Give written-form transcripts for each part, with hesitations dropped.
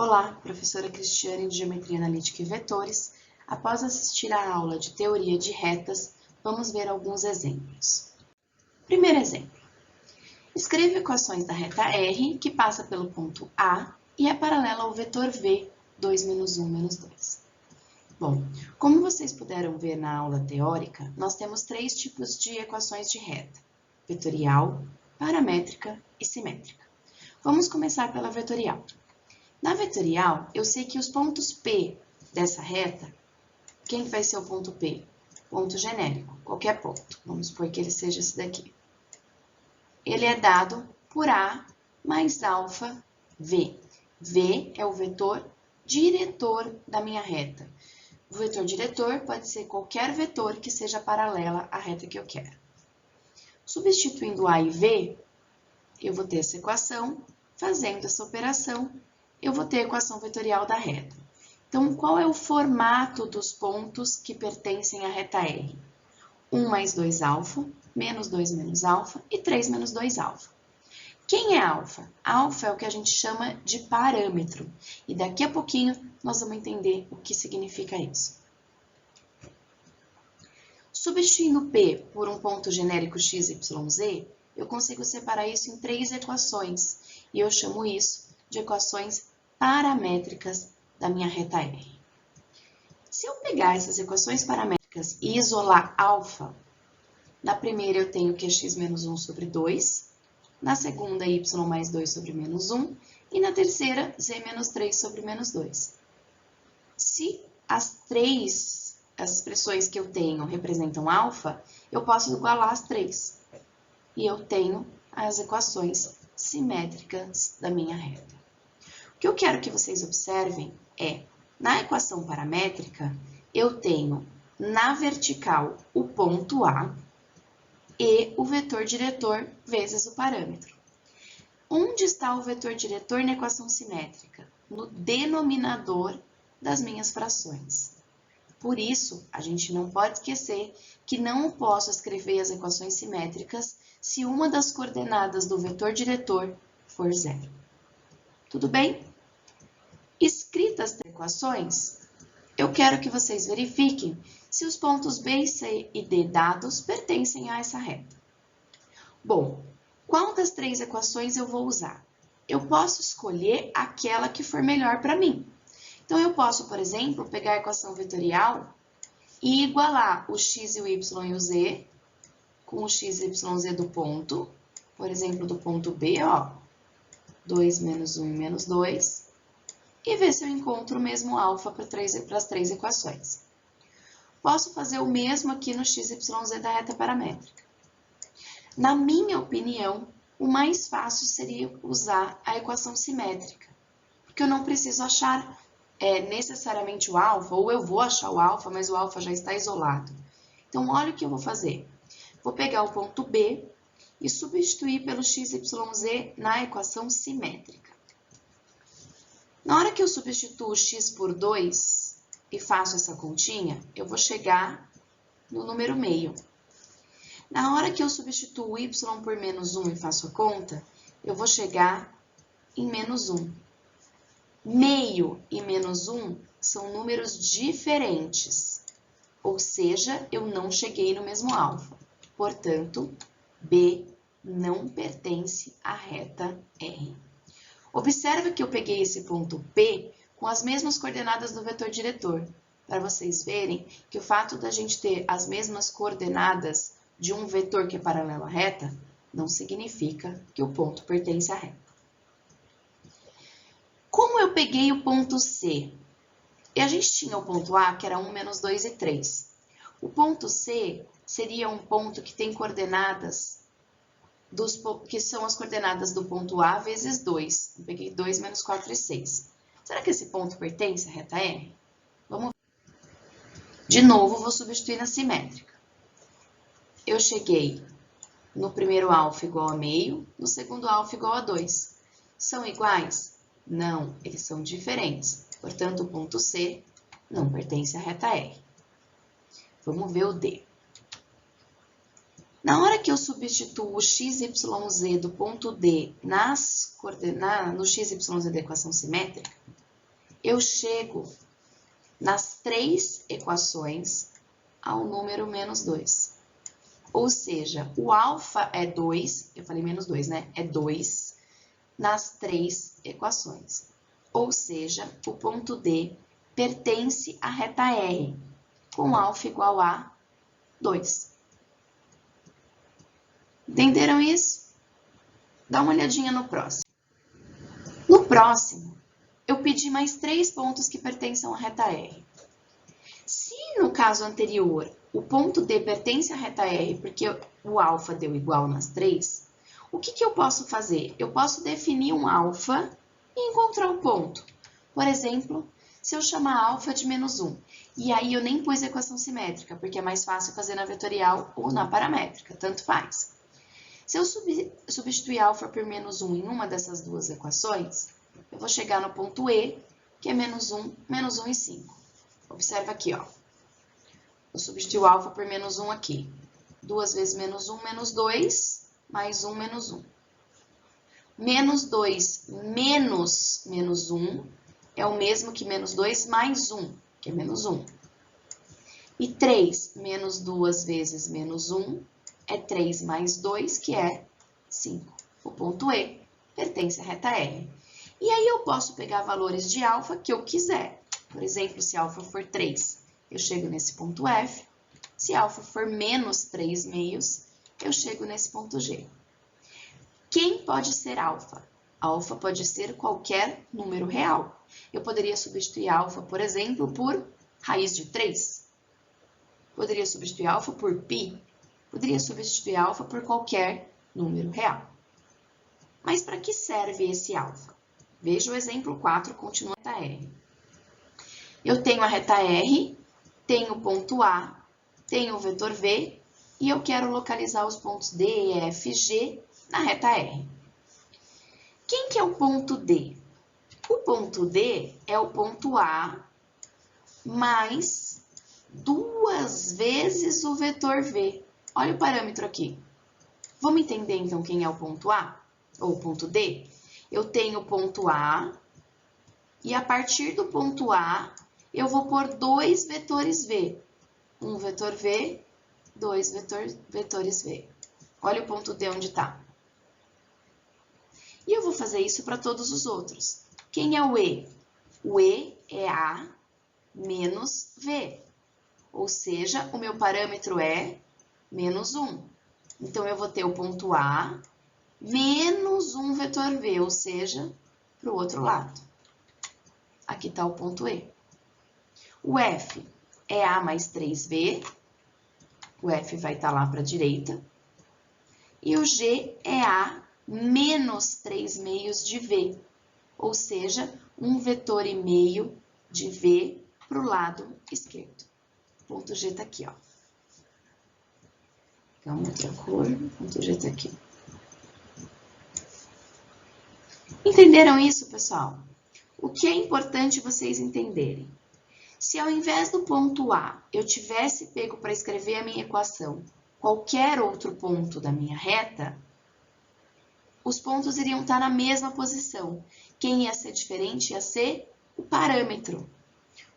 Olá, professora Cristiane de Geometria Analítica e Vetores. Após assistir à aula de Teoria de Retas, vamos ver alguns exemplos. Primeiro exemplo. Escreva equações da reta R, que passa pelo ponto A e é paralela ao vetor V, 2 menos 1 menos 2. Bom, como vocês puderam ver na aula teórica, nós temos três tipos de equações de reta: vetorial, paramétrica e simétrica. Vamos começar pela vetorial. Na vetorial, eu sei que os pontos P dessa reta, quem vai ser o ponto P? Ponto genérico, qualquer ponto. Vamos supor que ele seja esse daqui. Ele é dado por A mais alfa V. V é o vetor diretor da minha reta. O vetor diretor pode ser qualquer vetor que seja paralela à reta que eu quero. Substituindo A e V, eu vou ter essa equação. Fazendo essa operação, eu vou ter a equação vetorial da reta. Então, qual é o formato dos pontos que pertencem à reta R? 1 mais 2 alfa, menos 2 menos alfa e 3 menos 2 alfa. Quem é alfa? Alfa é o que a gente chama de parâmetro. E daqui a pouquinho nós vamos entender o que significa isso. Substituindo P por um ponto genérico x, y, z, eu consigo separar isso em três equações. E eu chamo isso de equações paramétricas da minha reta R. Se eu pegar essas equações paramétricas e isolar alfa, na primeira eu tenho que é x menos 1 sobre 2, na segunda y mais 2 sobre menos 1, e na terceira z menos 3 sobre menos 2. Se as expressões que eu tenho representam alfa, eu posso igualar as três. E eu tenho as equações simétricas da minha reta. O que eu quero que vocês observem é, na equação paramétrica, eu tenho na vertical o ponto A e o vetor diretor vezes o parâmetro. Onde está o vetor diretor na equação simétrica? No denominador das minhas frações. Por isso, a gente não pode esquecer que não posso escrever as equações simétricas se uma das coordenadas do vetor diretor for zero. Tudo bem? Escritas as equações, eu quero que vocês verifiquem se os pontos B, C e D dados pertencem a essa reta. Bom, qual das três equações eu vou usar? Eu posso escolher aquela que for melhor para mim. Então, eu posso, por exemplo, pegar a equação vetorial e igualar o x e o y e o z com o x, y, z do ponto. Por exemplo, do ponto B, ó, 2 menos 1 e menos 2. E ver se eu encontro o mesmo alfa para as três equações. Posso fazer o mesmo aqui no x, y, z da reta paramétrica. Na minha opinião, o mais fácil seria usar a equação simétrica, porque eu não preciso achar necessariamente o alfa, ou eu vou achar o alfa, mas o alfa já está isolado. Então, olha o que eu vou fazer. Vou pegar o ponto B e substituir pelo x, y, z na equação simétrica. Na hora que eu substituo x por 2 e faço essa continha, eu vou chegar no número meio. Na hora que eu substituo y por menos 1 e faço a conta, eu vou chegar em menos 1. Meio e menos 1 são números diferentes, ou seja, eu não cheguei no mesmo alfa. Portanto, B não pertence à reta R. Observe que eu peguei esse ponto P com as mesmas coordenadas do vetor diretor, para vocês verem que o fato da gente ter as mesmas coordenadas de um vetor que é paralelo à reta, não significa que o ponto pertence à reta. Como eu peguei o ponto C? E a gente tinha o ponto A, que era 1, menos 2 e 3. O ponto C seria um ponto que tem coordenadas, que são as coordenadas do ponto A vezes 2. Eu peguei 2 menos 4 e 6. Será que esse ponto pertence à reta R? Vamos ver. De novo, vou substituir na simétrica. Eu cheguei no primeiro alfa igual a meio, no segundo alfa igual a 2. São iguais? Não, eles são diferentes. Portanto, o ponto C não pertence à reta R. Vamos ver o D. Na hora que eu substituo o x, y, z do ponto D no x, y, z da equação simétrica, eu chego nas 3 equações ao número menos 2. Ou seja, o alfa é 2, eu falei menos 2, né? É 2 nas 3 equações. Ou seja, o ponto D pertence à reta R, com alfa igual a 2. Entenderam isso? Dá uma olhadinha no próximo. No próximo, eu pedi mais 3 pontos que pertencem à reta R. Se no caso anterior o ponto D pertence à reta R porque o alfa deu igual nas 3, o que eu posso fazer? Eu posso definir um alfa e encontrar um ponto. Por exemplo, se eu chamar alfa de menos 1, e aí eu nem pus equação simétrica, porque é mais fácil fazer na vetorial ou na paramétrica, tanto faz. Se eu substituir alfa por menos 1 em uma dessas duas equações, eu vou chegar no ponto E, que é menos 1 e 5. Observa aqui, ó. Eu substituo alfa por menos 1 aqui. 2 vezes menos 1, menos 2, mais 1, menos 1. Menos 2 menos menos 1 é o mesmo que menos 2 mais 1, que é menos 1. E 3 menos 2 vezes menos 1 é 3 mais 2, que é 5. O ponto E pertence à reta R. E aí eu posso pegar valores de alfa que eu quiser. Por exemplo, se alfa for 3, eu chego nesse ponto F. Se alfa for menos 3 meios, eu chego nesse ponto G. Quem pode ser alfa? Alfa pode ser qualquer número real. Eu poderia substituir alfa, por exemplo, por raiz de 3. Poderia substituir alfa por π. Poderia substituir alfa por qualquer número real. Mas para que serve esse alfa? Veja o exemplo 4, continua a reta R. Eu tenho a reta R, tenho o ponto A, tenho o vetor V, e eu quero localizar os pontos D, E, F, G na reta R. Quem que é o ponto D? O ponto D é o ponto A mais 2 vezes o vetor V. Olha o parâmetro aqui. Vamos entender, então, quem é o ponto A? Ou o ponto D? Eu tenho o ponto A, e a partir do ponto A, eu vou pôr 2 vetores V. Um vetor V, 2 vetores V. Olha o ponto D onde está. E eu vou fazer isso para todos os outros. Quem é o E? O E é A menos V. Ou seja, o meu parâmetro é menos 1. Então, eu vou ter o ponto A menos um vetor V, ou seja, para o outro lado. Aqui está o ponto E. O F é A mais 3V. O F vai estar lá para a direita. E o G é A menos 3 meios de V. Ou seja, um vetor e meio de V para o lado esquerdo. O ponto G está aqui, ó. Então, outra cor, o ponto G está aqui. Entenderam isso, pessoal? O que é importante vocês entenderem? Se ao invés do ponto A eu tivesse pego para escrever a minha equação qualquer outro ponto da minha reta, os pontos iriam estar na mesma posição. Quem ia ser diferente ia ser o parâmetro.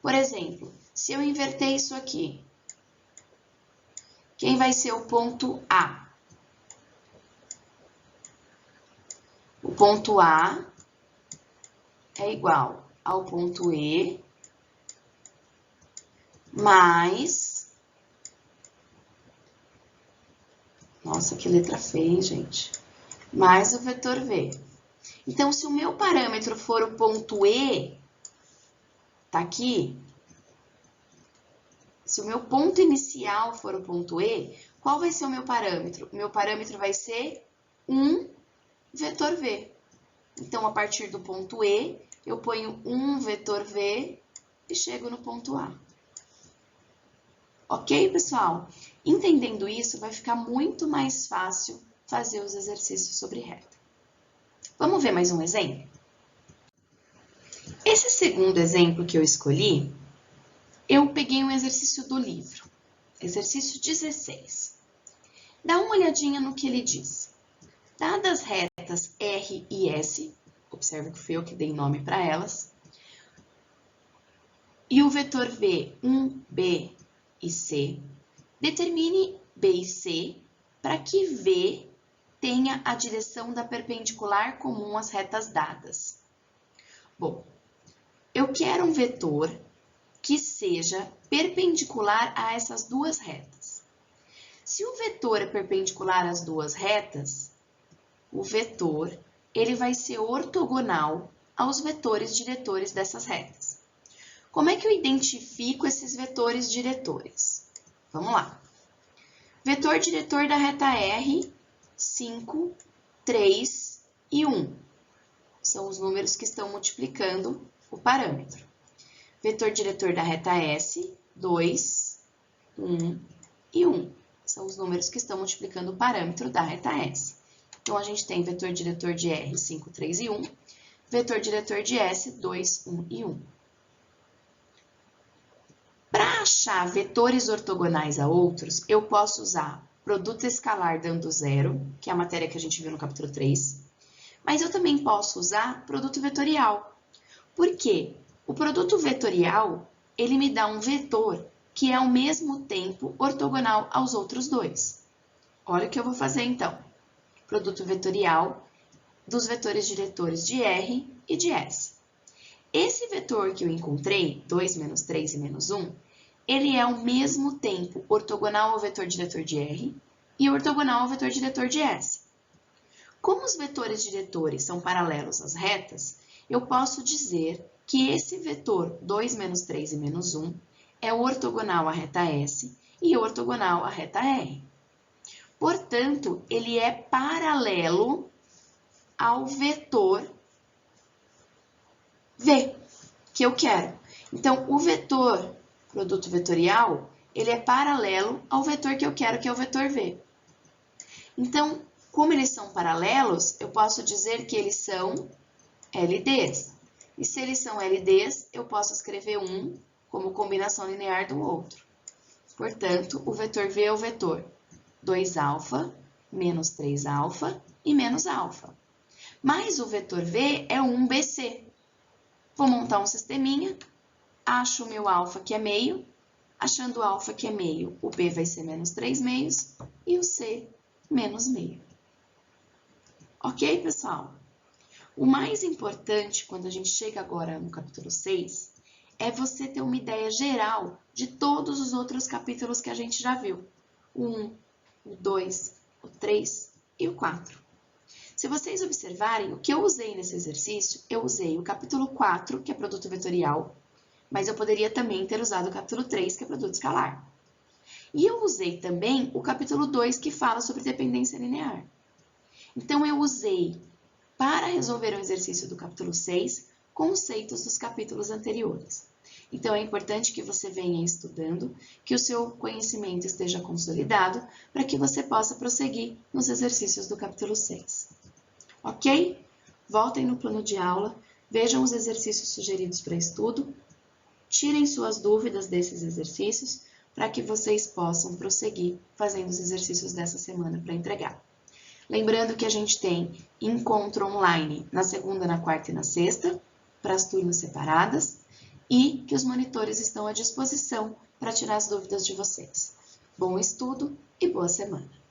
Por exemplo, se eu inverter isso aqui, quem vai ser o ponto A? O ponto A é igual ao ponto E mais... Nossa, que letra feia, gente. Mais o vetor V. Então, se o meu parâmetro for o ponto E, tá aqui. Se o meu ponto inicial for o ponto E, qual vai ser o meu parâmetro? O meu parâmetro vai ser um vetor V. Então, a partir do ponto E, eu ponho um vetor V e chego no ponto A. Ok, pessoal? Entendendo isso, vai ficar muito mais fácil fazer os exercícios sobre reta. Vamos ver mais um exemplo? Esse segundo exemplo que eu escolhi, eu peguei um exercício do livro, exercício 16. Dá uma olhadinha no que ele diz. Dadas retas R e S, observe que fui eu que dei nome para elas, e o vetor V, 1, B e C, determine B e C para que V tenha a direção da perpendicular comum às retas dadas. Bom, eu quero um vetor que seja perpendicular a essas duas retas. Se o vetor é perpendicular às duas retas, o vetor ele vai ser ortogonal aos vetores diretores dessas retas. Como é que eu identifico esses vetores diretores? Vamos lá. Vetor diretor da reta R, 5, 3 e 1. São os números que estão multiplicando o parâmetro. Vetor diretor da reta S, 2, 1 e 1. São os números que estão multiplicando o parâmetro da reta S. Então, a gente tem vetor diretor de R, 5, 3 e 1. Vetor diretor de S, 2, 1 e 1. Para achar vetores ortogonais a outros, eu posso usar produto escalar dando zero, que é a matéria que a gente viu no capítulo 3. Mas eu também posso usar produto vetorial. Por quê? O produto vetorial, ele me dá um vetor que é ao mesmo tempo ortogonal aos outros dois. Olha o que eu vou fazer então. Produto vetorial dos vetores diretores de R e de S. Esse vetor que eu encontrei, 2, menos 3 e menos 1, ele é ao mesmo tempo ortogonal ao vetor diretor de R e ortogonal ao vetor diretor de S. Como os vetores diretores são paralelos às retas, eu posso dizer que esse vetor 2, menos 3 e menos 1 é ortogonal à reta S e ortogonal à reta R. Portanto, ele é paralelo ao vetor V, que eu quero. Então, o vetor produto vetorial, ele é paralelo ao vetor que eu quero, que é o vetor V. Então, como eles são paralelos, eu posso dizer que eles são LDs. E se eles são LDs, eu posso escrever um como combinação linear do outro. Portanto, o vetor V é o vetor 2α, menos 3α e menos α. Mas o vetor V é 1BC. Vou montar um sisteminha, acho o meu alfa que é meio, achando o alfa que é meio, o B vai ser menos 3 meios e o C menos meio. Ok, pessoal? O mais importante, quando a gente chega agora no capítulo 6, é você ter uma ideia geral de todos os outros capítulos que a gente já viu. O 1, o 2, o 3 e o 4. Se vocês observarem, o que eu usei nesse exercício, eu usei o capítulo 4, que é produto vetorial, mas eu poderia também ter usado o capítulo 3, que é produto escalar. E eu usei também o capítulo 2, que fala sobre dependência linear. Então, eu usei, para resolver o exercício do capítulo 6, conceitos dos capítulos anteriores. Então, é importante que você venha estudando, que o seu conhecimento esteja consolidado, para que você possa prosseguir nos exercícios do capítulo 6. Ok? Voltem no plano de aula, vejam os exercícios sugeridos para estudo, tirem suas dúvidas desses exercícios, para que vocês possam prosseguir fazendo os exercícios dessa semana para entregar. Lembrando que a gente tem encontro online na segunda, na quarta e na sexta, para as turmas separadas, e que os monitores estão à disposição para tirar as dúvidas de vocês. Bom estudo e boa semana!